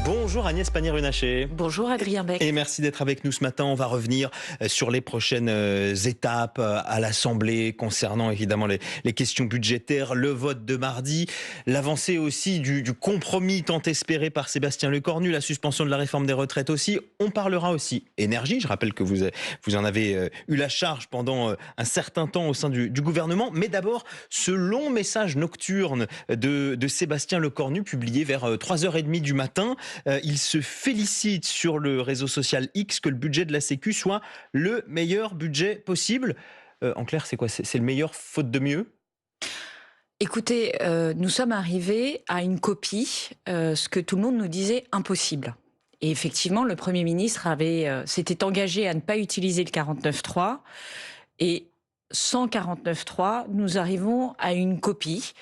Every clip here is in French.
Bonjour Agnès Pannier-Runacher. Bonjour Adrien Beck. Et merci d'être avec nous ce matin. On va revenir sur les prochaines étapes à l'Assemblée concernant évidemment les questions budgétaires, le vote de mardi, l'avancée aussi du compromis tant espéré par Sébastien Lecornu, la suspension de la réforme des retraites aussi. On parlera aussi énergie. Je rappelle que vous en avez eu la charge pendant un certain temps au sein du gouvernement. Mais d'abord, ce long message nocturne de Sébastien Lecornu publié vers 3h30 du matin. Il se félicite sur le réseau social X que le budget de la Sécu soit le meilleur budget possible. En clair, c'est quoi ? C'est le meilleur faute de mieux ? Écoutez, nous sommes arrivés à une copie, ce que tout le monde nous disait impossible. Et effectivement, le Premier ministre s'était engagé à ne pas utiliser le 49.3. Et sans 49.3, nous arrivons à une copie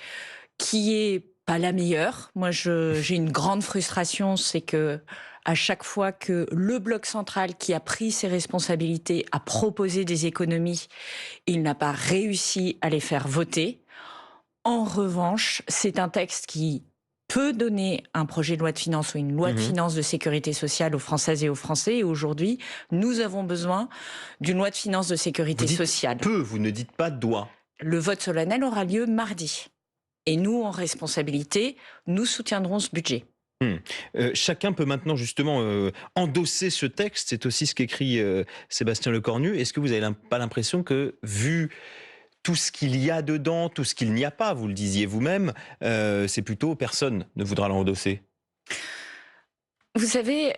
qui est pas la meilleure. Moi, j'ai une grande frustration, c'est que à chaque fois que le bloc central qui a pris ses responsabilités a proposé des économies, il n'a pas réussi à les faire voter. En revanche, c'est un texte qui peut donner un projet de loi de finances ou une loi de finances de sécurité sociale aux Françaises et aux Français. Et aujourd'hui, nous avons besoin d'une loi de finances de sécurité sociale. Vous ne dites pas doit. Le vote solennel aura lieu mardi. Et nous, en responsabilité, nous soutiendrons ce budget. Chacun peut maintenant justement endosser ce texte. C'est aussi ce qu'écrit Sébastien Lecornu. Est-ce que vous n'avez pas l'impression que, vu tout ce qu'il y a dedans, tout ce qu'il n'y a pas, vous le disiez vous-même, c'est plutôt personne ne voudra l'endosser ? Vous savez,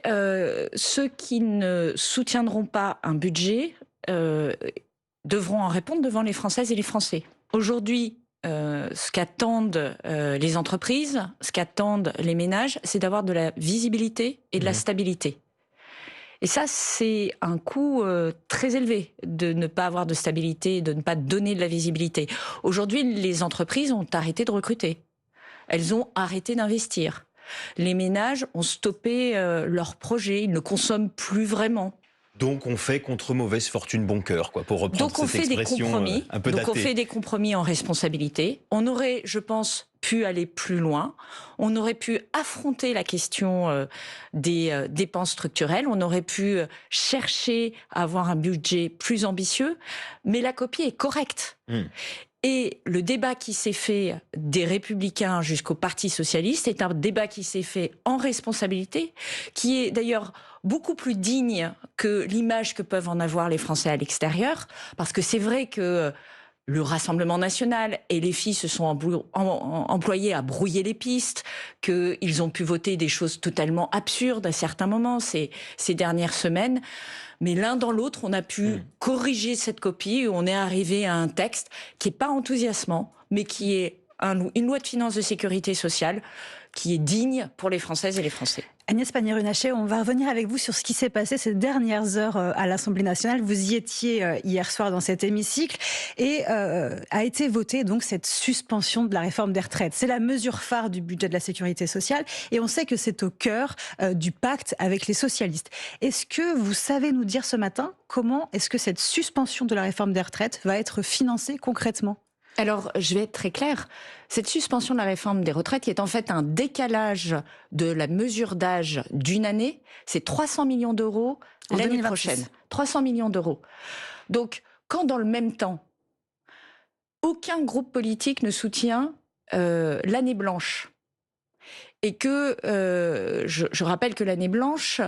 ceux qui ne soutiendront pas un budget devront en répondre devant les Françaises et les Français. Aujourd'hui, ce qu'attendent les entreprises, ce qu'attendent les ménages, c'est d'avoir de la visibilité et de la stabilité. Et ça, c'est un coût très élevé de ne pas avoir de stabilité, de ne pas donner de la visibilité. Aujourd'hui, les entreprises ont arrêté de recruter. Elles ont arrêté d'investir. Les ménages ont stoppé leurs projets, ils ne consomment plus vraiment. Donc on fait contre mauvaise fortune bon cœur, quoi, pour reprendre cette expression un peu datée. Donc on fait des compromis en responsabilité. On aurait, je pense, pu aller plus loin. On aurait pu affronter la question des dépenses structurelles. On aurait pu chercher à avoir un budget plus ambitieux. Mais la copie est correcte. Et le débat qui s'est fait des Républicains jusqu'au Parti Socialiste est un débat qui s'est fait en responsabilité, qui est d'ailleurs beaucoup plus digne que l'image que peuvent en avoir les Français à l'extérieur, parce que c'est vrai que le Rassemblement national et les filles se sont employés à brouiller les pistes, qu'ils ont pu voter des choses totalement absurdes à certains moments ces dernières semaines. Mais l'un dans l'autre, on a pu corriger cette copie et on est arrivé à un texte qui n'est pas enthousiasmant, mais qui est une loi de finances de sécurité sociale qui est digne pour les Françaises et les Français. Agnès Pannier-Runacher, on va revenir avec vous sur ce qui s'est passé ces dernières heures à l'Assemblée nationale. Vous y étiez hier soir dans cet hémicycle et a été votée donc cette suspension de la réforme des retraites. C'est la mesure phare du budget de la sécurité sociale et on sait que c'est au cœur du pacte avec les socialistes. Est-ce que vous savez nous dire ce matin comment est-ce que cette suspension de la réforme des retraites va être financée concrètement ? Alors, je vais être très claire. Cette suspension de la réforme des retraites, qui est en fait un décalage de la mesure d'âge d'une année, c'est 300 millions d'euros l'année prochaine. 300 millions d'euros. Donc, quand dans le même temps, aucun groupe politique ne soutient l'année blanche, et que, je rappelle que l'année blanche,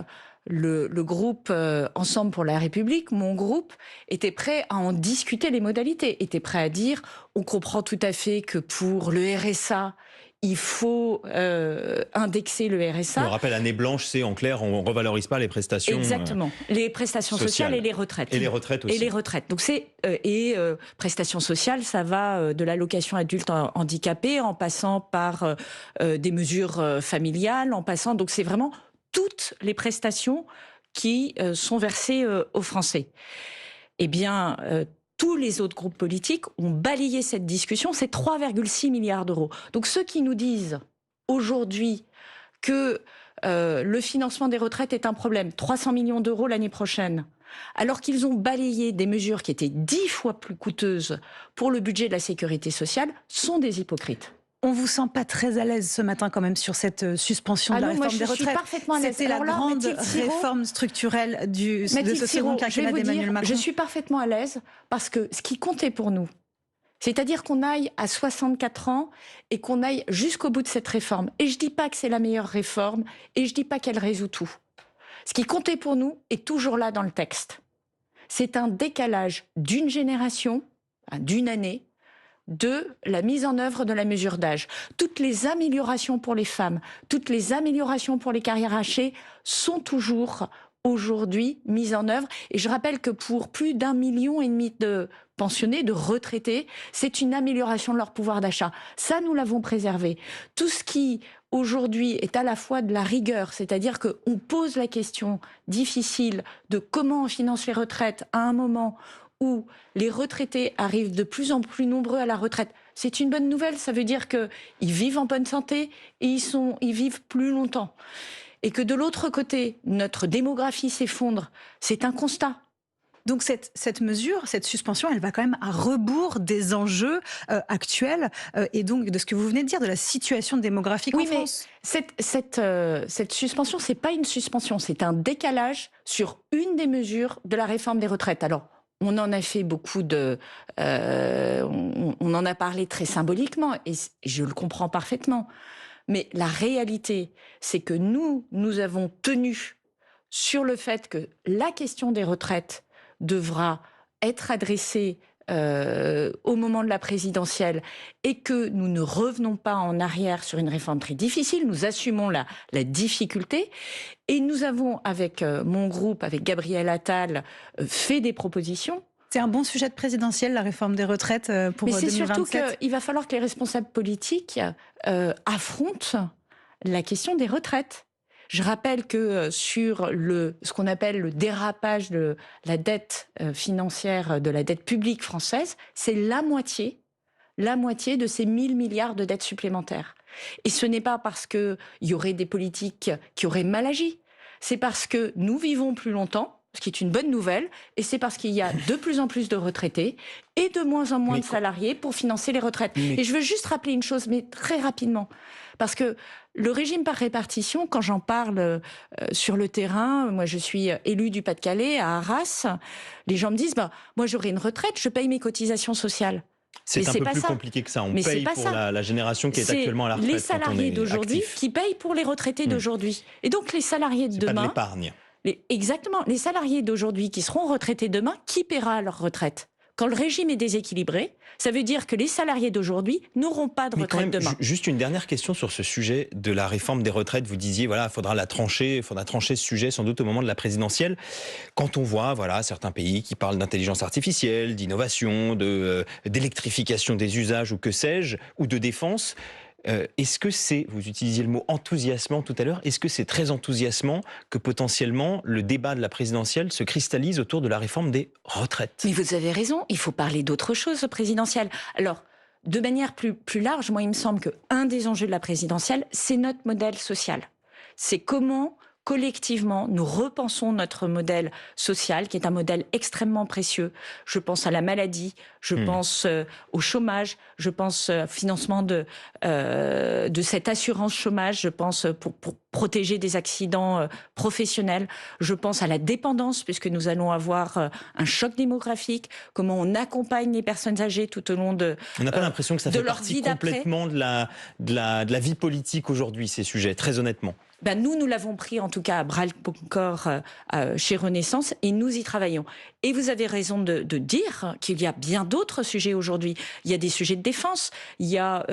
le groupe Ensemble pour la République, mon groupe, était prêt à en discuter les modalités, était prêt à dire on comprend tout à fait que pour le RSA, il faut indexer le RSA. On rappelle, année blanche, c'est en clair, on ne revalorise pas les prestations. Exactement, les prestations sociales et les retraites. Et les retraites aussi. Et les retraites. Donc prestations sociales, ça va de l'allocation adulte handicapé en passant par des mesures familiales, en passant. Donc c'est vraiment toutes les prestations qui sont versées aux Français. Eh bien, tous les autres groupes politiques ont balayé cette discussion, c'est 3,6 milliards d'euros. Donc ceux qui nous disent aujourd'hui que le financement des retraites est un problème, 300 millions d'euros l'année prochaine, alors qu'ils ont balayé des mesures qui étaient 10 fois plus coûteuses pour le budget de la sécurité sociale, sont des hypocrites. On vous sent pas très à l'aise ce matin quand même sur cette suspension de la réforme des retraites. Je suis parfaitement à l'aise. C'était la grande réforme structurelle de ce second quinquennat d'Emmanuel Macron. Je suis parfaitement à l'aise parce que ce qui comptait pour nous, c'est-à-dire qu'on aille à 64 ans et qu'on aille jusqu'au bout de cette réforme. Et je dis pas que c'est la meilleure réforme et je dis pas qu'elle résout tout. Ce qui comptait pour nous est toujours là dans le texte. C'est un décalage d'une génération, d'une année, de la mise en œuvre de la mesure d'âge. Toutes les améliorations pour les femmes, toutes les améliorations pour les carrières hachées sont toujours aujourd'hui mises en œuvre. Et je rappelle que pour plus d'1,5 million de pensionnés, de retraités, c'est une amélioration de leur pouvoir d'achat. Ça, nous l'avons préservé. Tout ce qui, aujourd'hui, est à la fois de la rigueur, c'est-à-dire qu'on pose la question difficile de comment on finance les retraites à un moment où les retraités arrivent de plus en plus nombreux à la retraite. C'est une bonne nouvelle, ça veut dire qu'ils vivent en bonne santé et ils vivent plus longtemps. Et que de l'autre côté, notre démographie s'effondre, c'est un constat. Donc cette mesure, cette suspension, elle va quand même à rebours des enjeux actuels et donc de ce que vous venez de dire, de la situation démographique en France. Mais cette suspension, c'est pas une suspension, c'est un décalage sur une des mesures de la réforme des retraites. Alors, on en a fait beaucoup on en a parlé très symboliquement et je le comprends parfaitement. Mais la réalité, c'est que nous avons tenu sur le fait que la question des retraites devra être adressée au moment de la présidentielle et que nous ne revenons pas en arrière sur une réforme très difficile. Nous assumons la difficulté et nous avons, avec mon groupe, avec Gabriel Attal, fait des propositions. C'est un bon sujet de présidentielle, la réforme des retraites pour 2027. Mais c'est surtout qu'il va falloir que les responsables politiques affrontent la question des retraites. Je rappelle que sur ce qu'on appelle le dérapage de la dette financière, de la dette publique française, c'est la moitié de ces 1 000 milliards de dettes supplémentaires. Et ce n'est pas parce qu'il y aurait des politiques qui auraient mal agi, c'est parce que nous vivons plus longtemps, ce qui est une bonne nouvelle, et c'est parce qu'il y a de plus en plus de retraités et de moins en moins de salariés pour financer les retraites. Et je veux juste rappeler une chose, mais très rapidement, parce que le régime par répartition, quand j'en parle sur le terrain, moi je suis élue du Pas-de-Calais, à Arras, les gens me disent moi j'aurai une retraite, je paye mes cotisations sociales. C'est un peu plus compliqué que ça. On paye pour la génération qui est actuellement à la retraite. Les salariés d'aujourd'hui qui payent pour les retraités d'aujourd'hui. Et donc les salariés de demain... C'est pas de l'épargne. Exactement. Les salariés d'aujourd'hui qui seront retraités demain, qui paiera leur retraite ? Quand le régime est déséquilibré, ça veut dire que les salariés d'aujourd'hui n'auront pas de retraite demain. Juste une dernière question sur ce sujet de la réforme des retraites. Vous disiez, il faudra trancher ce sujet sans doute au moment de la présidentielle. Quand on voit, certains pays qui parlent d'intelligence artificielle, d'innovation, d'électrification des usages ou que sais-je, ou de défense... est-ce que vous utilisiez le mot enthousiasmant tout à l'heure, est-ce que c'est très enthousiasmant que potentiellement le débat de la présidentielle se cristallise autour de la réforme des retraites ? Mais vous avez raison, il faut parler d'autre chose au présidentiel. Alors, de manière plus large, moi il me semble qu'un des enjeux de la présidentielle, c'est notre modèle social. C'est comment collectivement, nous repensons notre modèle social, qui est un modèle extrêmement précieux. Je pense à la maladie, je pense au chômage, je pense au financement de cette assurance chômage, je pense pour protéger des accidents professionnels, je pense à la dépendance, puisque nous allons avoir un choc démographique, comment on accompagne les personnes âgées tout au long de On n'a pas l'impression que ça fait partie complètement de la vie politique aujourd'hui, ces sujets, très honnêtement. Nous l'avons pris en tout cas à bras-le-corps chez Renaissance et nous y travaillons. Et vous avez raison de dire qu'il y a bien d'autres sujets aujourd'hui. Il y a des sujets de défense, il y a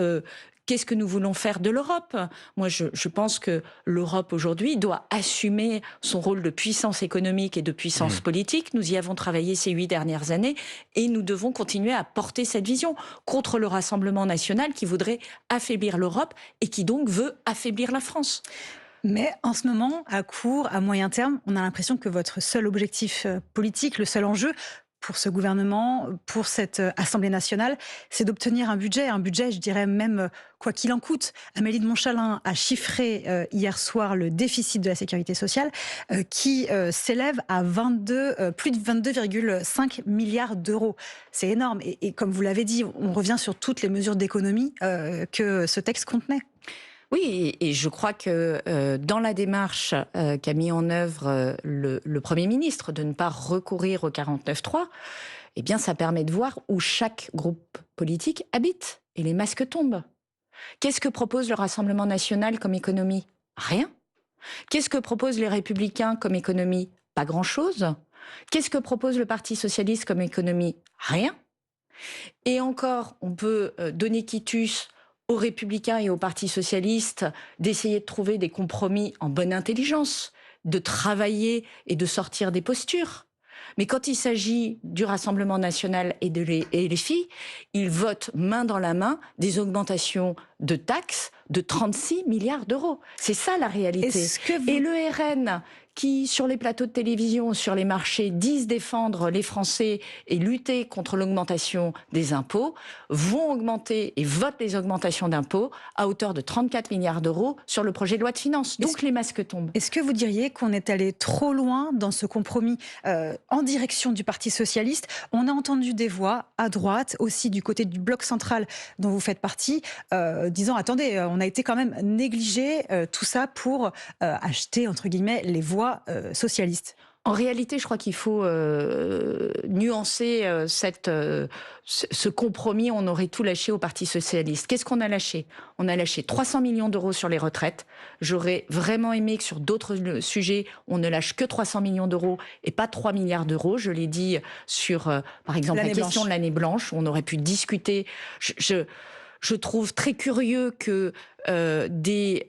qu'est-ce que nous voulons faire de l'Europe ? Moi, je pense que l'Europe aujourd'hui doit assumer son rôle de puissance économique et de puissance politique. Nous y avons travaillé ces 8 dernières années et nous devons continuer à porter cette vision contre le Rassemblement national qui voudrait affaiblir l'Europe et qui donc veut affaiblir la France. Mais en ce moment, à court, à moyen terme, on a l'impression que votre seul objectif politique, le seul enjeu, pour ce gouvernement, pour cette Assemblée nationale, c'est d'obtenir un budget, je dirais même quoi qu'il en coûte. Amélie de Montchalin a chiffré hier soir le déficit de la sécurité sociale qui s'élève à plus de 22,5 milliards d'euros. C'est énorme. Et comme vous l'avez dit, on revient sur toutes les mesures d'économie que ce texte contenait. Oui, et je crois que dans la démarche qu'a mis en œuvre le Premier ministre de ne pas recourir au 49.3, eh bien, ça permet de voir où chaque groupe politique habite et les masques tombent. Qu'est-ce que propose le Rassemblement national comme économie? Rien. Qu'est-ce que proposent les Républicains comme économie? Pas grand-chose. Qu'est-ce que propose le Parti socialiste comme économie? Rien. Et encore, on peut donner quitus aux Républicains et au Parti socialiste d'essayer de trouver des compromis en bonne intelligence, de travailler et de sortir des postures. Mais quand il s'agit du Rassemblement national et les filles, ils votent main dans la main des augmentations de taxes de 36 milliards d'euros. C'est ça la réalité. Et le RN, qui, sur les plateaux de télévision, sur les marchés, disent défendre les Français et lutter contre l'augmentation des impôts, vont augmenter et votent les augmentations d'impôts à hauteur de 34 milliards d'euros sur le projet de loi de finances. Donc les masques tombent. Est-ce que vous diriez qu'on est allé trop loin dans ce compromis en direction du Parti socialiste? On a entendu des voix à droite, aussi du côté du bloc central dont vous faites partie, disant, attendez, on a été quand même négligé, tout ça pour acheter, entre guillemets, les voix socialistes. En réalité, je crois qu'il faut nuancer ce compromis. On aurait tout lâché au Parti socialiste. Qu'est-ce qu'on a lâché? On a lâché 300 millions d'euros sur les retraites. J'aurais vraiment aimé que sur d'autres sujets, on ne lâche que 300 millions d'euros et pas 3 milliards d'euros. Je l'ai dit sur, par exemple, la question de l'année blanche, où on aurait pu discuter. Je trouve très curieux que des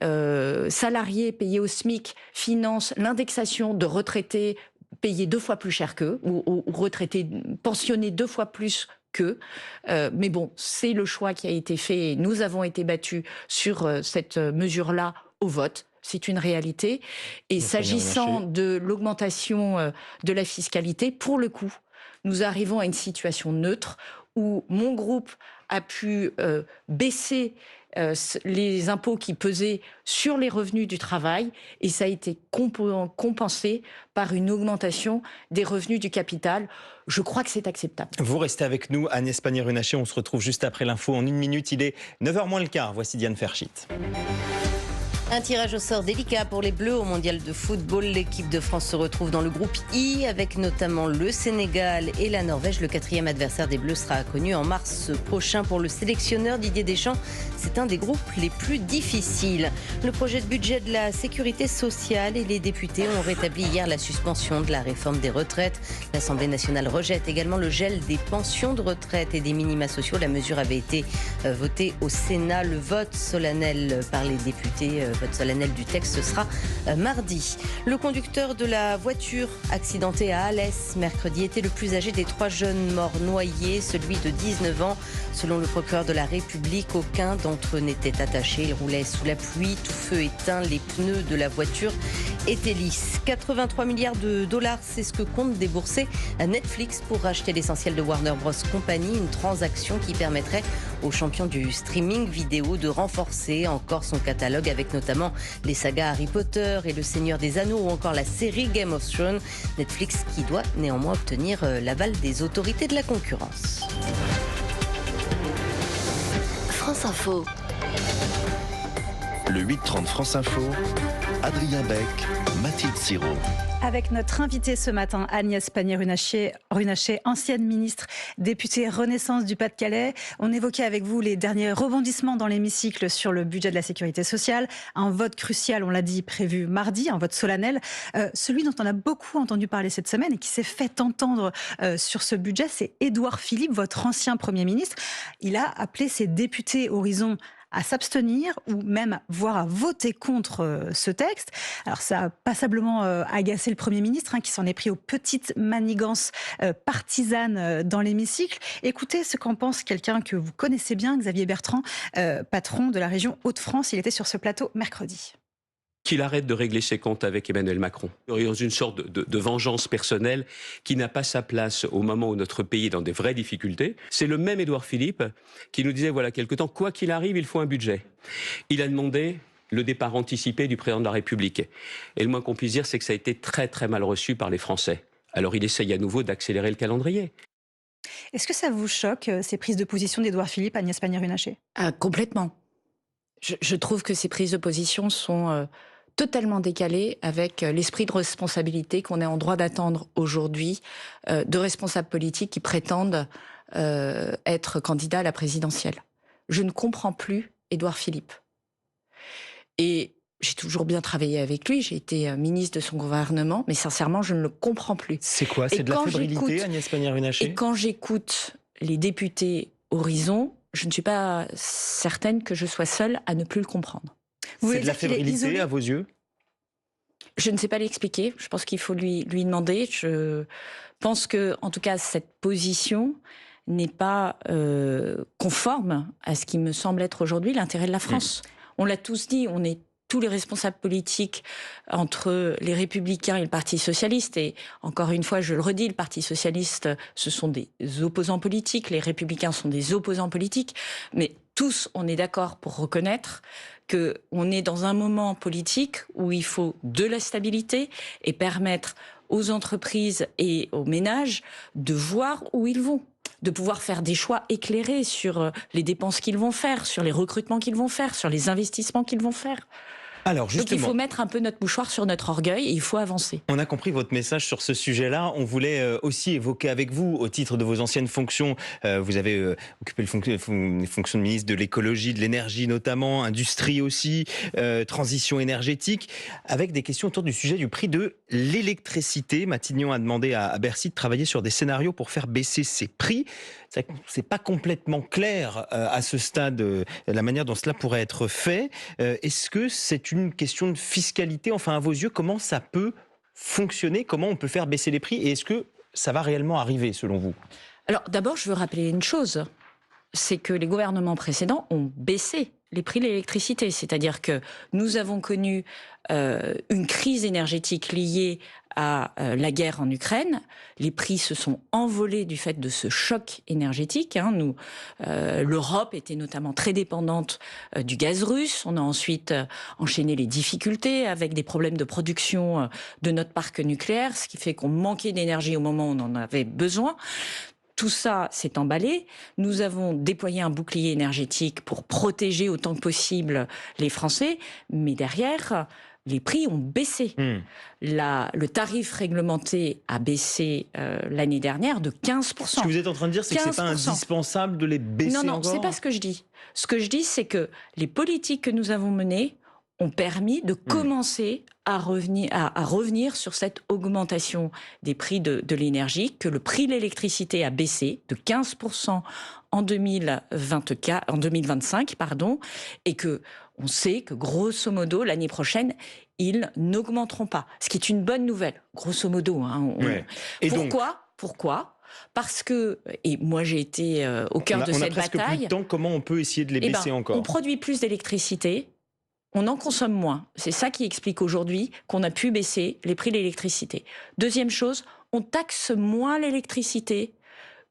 salariés payés au SMIC financent l'indexation de retraités payés 2 fois plus cher qu'eux, ou retraités pensionnés 2 fois plus qu'eux. Mais bon, c'est le choix qui a été fait et nous avons été battus sur cette mesure-là au vote. C'est une réalité. Et s'agissant de l'augmentation de la fiscalité, pour le coup, nous arrivons à une situation neutre où mon groupe a pu baisser les impôts qui pesaient sur les revenus du travail et ça a été compensé par une augmentation des revenus du capital. Je crois que c'est acceptable. Vous restez avec nous, Agnès Pannier-Runacher. On se retrouve juste après l'info en 1 minute. Il est 9h moins le quart. Voici Diane Ferchit. Un tirage au sort délicat pour les Bleus au mondial de football. L'équipe de France se retrouve dans le groupe I avec notamment le Sénégal et la Norvège. Le 4e adversaire des Bleus sera connu en mars prochain. Pour le sélectionneur Didier Deschamps, c'est un des groupes les plus difficiles. Le projet de budget de la sécurité sociale et les députés ont rétabli hier la suspension de la réforme des retraites. L'Assemblée nationale rejette également le gel des pensions de retraite et des minima sociaux. La mesure avait été votée au Sénat. Le vote solennel par les députés vote solennel du texte, ce sera mardi. Le conducteur de la voiture accidentée à Alès mercredi était le plus âgé des 3 jeunes morts noyés, celui de 19 ans. Selon le procureur de la République, aucun d'entre eux n'était attaché. Il roulait sous la pluie, tout feu éteint, les pneus de la voiture étaient lisses. 83 milliards de dollars, c'est ce que compte débourser Netflix pour racheter l'essentiel de Warner Bros. Company, une transaction qui permettrait aux champions du streaming vidéo de renforcer encore son catalogue avec notamment les sagas Harry Potter et Le Seigneur des Anneaux ou encore la série Game of Thrones. Netflix qui doit néanmoins obtenir l'aval des autorités de la concurrence. France Info. Le 8-30 France Info, Adrien Beck, Mathilde Siraud. Avec notre invitée ce matin, Agnès Pannier-Runacher, ancienne ministre, députée Renaissance du Pas-de-Calais. On évoquait avec vous les derniers rebondissements dans l'hémicycle sur le budget de la sécurité sociale. Un vote crucial, on l'a dit, prévu mardi, un vote solennel. Celui dont on a beaucoup entendu parler cette semaine et qui s'est fait entendre sur ce budget, c'est Édouard Philippe, votre ancien Premier ministre. Il a appelé ses députés Horizon à s'abstenir ou même voire à voter contre ce texte. Alors ça a passablement agacé le Premier ministre qui s'en est pris aux petites manigances partisanes dans l'hémicycle. Écoutez ce qu'en pense quelqu'un que vous connaissez bien, Xavier Bertrand, patron de la région Hauts-de-France. Il était sur ce plateau mercredi. qu'il arrête de régler ses comptes avec Emmanuel Macron. Il est dans une sorte de vengeance personnelle qui n'a pas sa place au moment où notre pays est dans des vraies difficultés. C'est le même Édouard Philippe qui nous disait, voilà quelque temps, quoi qu'il arrive, il faut un budget. Il a demandé le départ anticipé du président de la République. Et le moins qu'on puisse dire, c'est que ça a été très très mal reçu par les Français. Alors il essaye à nouveau d'accélérer le calendrier. Est-ce que ça vous choque, ces prises de position d'Édouard Philippe, Agnès Pannier-Runacher? Complètement. Je trouve que ces prises de position sont totalement décalées avec l'esprit de responsabilité qu'on est en droit d'attendre aujourd'hui de responsables politiques qui prétendent être candidats à la présidentielle. Je ne comprends plus Édouard Philippe. Et j'ai toujours bien travaillé avec lui, j'ai été ministre de son gouvernement, mais sincèrement, je ne le comprends plus. C'est quoi? C'est de la fébrilité, Agnès Pannier-Runacher? Et quand j'écoute les députés Horizon, je ne suis pas certaine que je sois seule à ne plus le comprendre. C'est de la fébrilité à vos yeux? Je ne sais pas l'expliquer. Je pense qu'il faut lui demander. Je pense que, en tout cas, cette position n'est pas conforme à ce qui me semble être aujourd'hui l'intérêt de la France. On l'a tous dit, on est tous les responsables politiques entre les Républicains et le Parti Socialiste. Et encore une fois, je le redis, le Parti Socialiste, ce sont des opposants politiques, les Républicains sont des opposants politiques. Mais tous, on est d'accord pour reconnaître qu'on est dans un moment politique où il faut de la stabilité et permettre aux entreprises et aux ménages de voir où ils vont, de pouvoir faire des choix éclairés sur les dépenses qu'ils vont faire, sur les recrutements qu'ils vont faire, sur les investissements qu'ils vont faire. Alors justement, donc il faut mettre un peu notre mouchoir sur notre orgueil et il faut avancer. On a compris votre message sur ce sujet-là. On voulait aussi évoquer avec vous, au titre de vos anciennes fonctions, vous avez occupé les fonctions de ministre de l'écologie, de l'énergie notamment, industrie aussi, transition énergétique, avec des questions autour du sujet du prix de l'électricité. Matignon a demandé à Bercy de travailler sur des scénarios pour faire baisser ces prix. C'est pas complètement clair à ce stade la manière dont cela pourrait être fait. Est-ce que c'est une question de fiscalité? Enfin, à vos yeux, comment ça peut fonctionner? Comment on peut faire baisser les prix? Et est-ce que ça va réellement arriver, selon vous? Alors, d'abord, je veux rappeler une chose. C'est que les gouvernements précédents ont baissé les prix de l'électricité. C'est-à-dire que nous avons connu une crise énergétique liée à la guerre en Ukraine. Les prix se sont envolés du fait de ce choc énergétique. L'Europe était notamment très dépendante du gaz russe. On a ensuite enchaîné les difficultés avec des problèmes de production de notre parc nucléaire, ce qui fait qu'on manquait d'énergie au moment où on en avait besoin. Tout ça s'est emballé. Nous avons déployé un bouclier énergétique pour protéger autant que possible les Français. Mais derrière, les prix ont baissé. Le tarif réglementé a baissé l'année dernière de 15%. Ce que vous êtes en train de dire, c'est que ce n'est pas indispensable de les baisser encore? Non, ce n'est pas ce que je dis. Ce que je dis, c'est que les politiques que nous avons menées ont permis de commencer à revenir sur cette augmentation des prix de l'énergie, que le prix de l'électricité a baissé de 15% en 2025, et que on sait que grosso modo l'année prochaine ils n'augmenteront pas, ce qui est une bonne nouvelle, grosso modo. Et pourquoi? Parce que, et moi j'ai été au cœur de cette bataille. On a presque plus de temps. Comment on peut essayer de les baisser encore? On produit plus d'électricité. On en consomme moins. C'est ça qui explique aujourd'hui qu'on a pu baisser les prix de l'électricité. Deuxième chose, on taxe moins l'électricité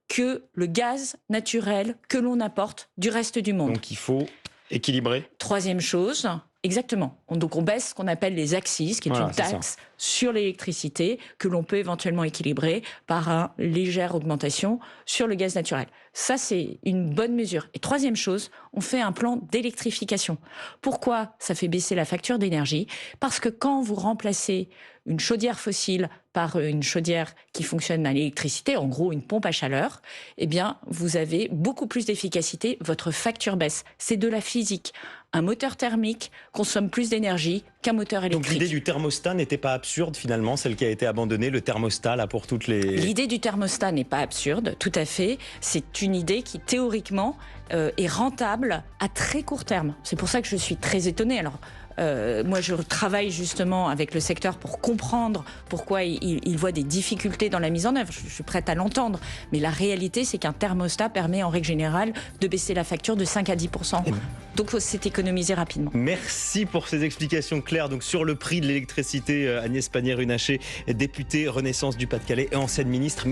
que le gaz naturel que l'on apporte du reste du monde. Donc il faut équilibrer. Troisième chose, exactement. Donc on baisse ce qu'on appelle les accises, qui est une taxe sur l'électricité que l'on peut éventuellement équilibrer par une légère augmentation sur le gaz naturel. Ça, c'est une bonne mesure. Et troisième chose, on fait un plan d'électrification. Pourquoi ça fait baisser la facture d'énergie? Parce que quand vous remplacez une chaudière fossile par une chaudière qui fonctionne à l'électricité, en gros une pompe à chaleur, eh bien, vous avez beaucoup plus d'efficacité, votre facture baisse. C'est de la physique. Un moteur thermique consomme plus d'énergie qu'un moteur électrique. Donc l'idée du thermostat n'était pas absurde finalement, celle qui a été abandonnée, le thermostat là pour toutes les... L'idée du thermostat n'est pas absurde, tout à fait. C'est une idée qui théoriquement est rentable à très court terme. C'est pour ça que je suis très étonnée. Alors, moi, je travaille justement avec le secteur pour comprendre pourquoi il voit des difficultés dans la mise en œuvre. Je suis prête à l'entendre. Mais la réalité, c'est qu'un thermostat permet en règle générale de baisser la facture de 5 à 10%. Donc, c'est économisé rapidement. Merci pour ces explications claires donc, sur le prix de l'électricité. Agnès Pannier-Runacher, députée Renaissance du Pas-de-Calais et ancienne ministre.